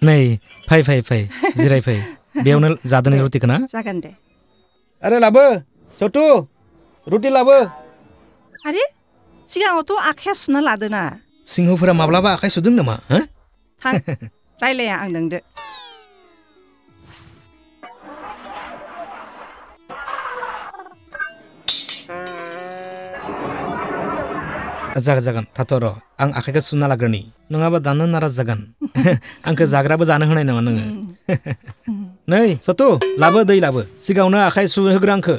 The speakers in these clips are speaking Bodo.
नै फै जिराय फै बेयावनो जादों रुटिखौ ना जागोन दे आरे लाबो छोटू रुटि लाबो आरे सिगाङावथ' आखाया सुना लादोना सिंहफोरा माब्लाबा आखाइ सुदों नामा हो थां रायलाया आं नोंदो जागोन थाथ' र' आं आखाइखौ सुना लाग्रोनि नङाबा दानो नाराज जागोन आंखौ जाग्राबो जानो होनाय नङा नोङो नै सतु लाबो दै लाबो सिगाङावनो आखाइ सुहोग्रो आंखो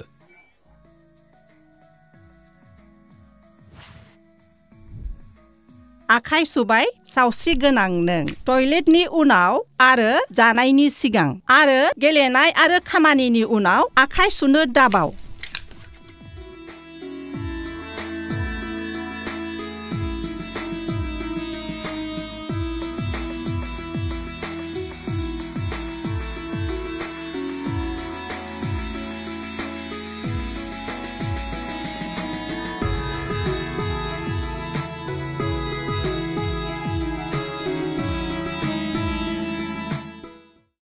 आखाइ सुबाय सावस्रि गोनां नों टयलेटनि उनाव आरो जानायनि सिगां आरो गेलेनाय आरो खामानिनि उनाव आखाइ सुनो दाबाव